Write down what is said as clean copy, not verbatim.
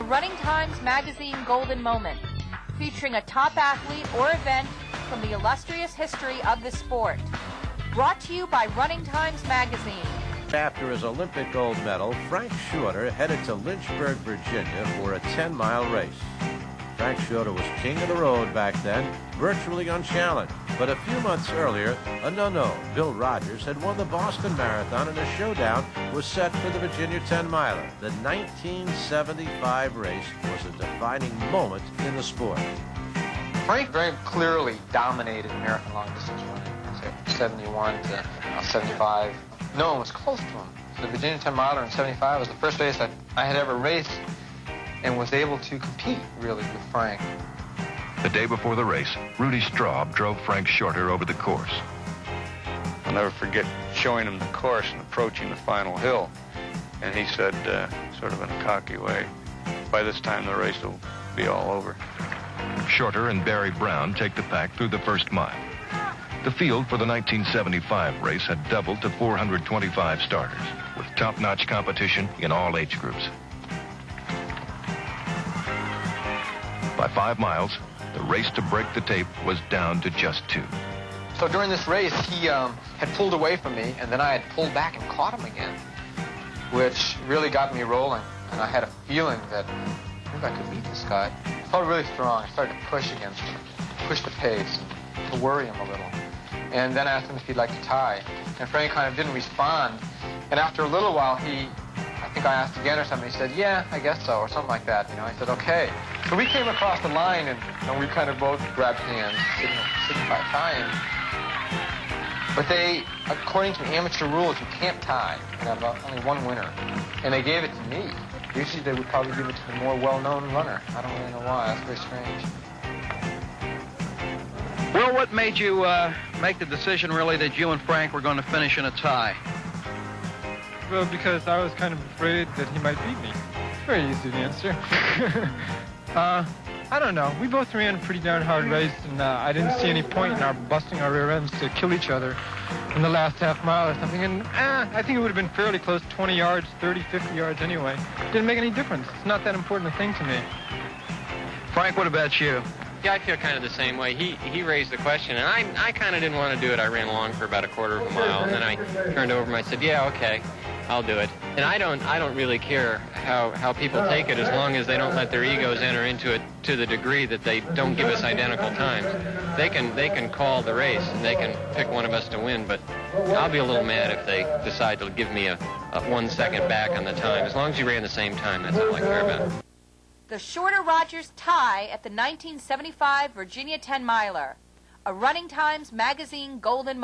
Running Times Magazine Golden Moment, featuring a top athlete or event from the illustrious history of the sport. Brought to you by Running Times Magazine. After his Olympic gold medal, Frank Shorter headed to Lynchburg, Virginia for a 10-mile race. Frank Shorter was king of the road back then, virtually unchallenged. But a few months earlier, a no-no, Bill Rodgers, had won the Boston Marathon, and a showdown was set for the Virginia 10-miler. The 1975 race was a defining moment in the sport. Frank very clearly dominated marathon long distance running. 71 to 75. No one was close to him. The Virginia 10-miler in 75 was the first race that I had ever raced and was able to compete, really, with Frank. The day before the race, Rudy Straub drove Frank Shorter over the course. I'll never forget showing him the course and approaching the final hill. And he said, sort of in a cocky way, by this time the race will be all over. Shorter and Barry Brown take the pack through the first mile. The field for the 1975 race had doubled to 425 starters, with top-notch competition in all age groups. By 5 miles, the race to break the tape was down to just 2. So during this race, he had pulled away from me, and then I had pulled back and caught him again, which really got me rolling. And I had a feeling that I think I could beat this guy. I felt really strong. I started to push against him, push the pace, to worry him a little. And then I asked him if he'd like to tie. And Frank kind of didn't respond. And after a little while, I think I asked again or something. He said, yeah, I guess so, or something like that. You know, I said, okay. So we came across the line, and we kind of both grabbed hands, signified tying. But they, according to the amateur rules, you can't tie. You have only one winner. And they gave it to me. Usually they would probably give it to the more well-known runner. I don't really know why. That's very strange. Well, what made you make the decision, really, that you and Frank were going to finish in a tie? Well, because I was kind of afraid that he might beat me. It's very easy to answer. I don't know. We both ran a pretty darn hard race, and I didn't see any point in our busting our rear ends to kill each other in the last half mile or something. And I think it would have been fairly close, 20 yards, 30, 50 yards anyway. Didn't make any difference. It's not that important a thing to me. Frank, what about you? Yeah, I feel kind of the same way. He raised the question, and I kind of didn't want to do it. I ran along for about a quarter of a mile, and then I turned over and I said, yeah, okay, I'll do it. And I don't really care how people take it, as long as they don't let their egos enter into it to the degree that they don't give us identical times. They can call the race, and they can pick one of us to win, but I'll be a little mad if they decide to give me a 1 second back on the time. As long as you ran the same time, that's all I care about. The Shorter-Rodgers tie at the 1975 Virginia 10-miler, a Running Times Magazine Golden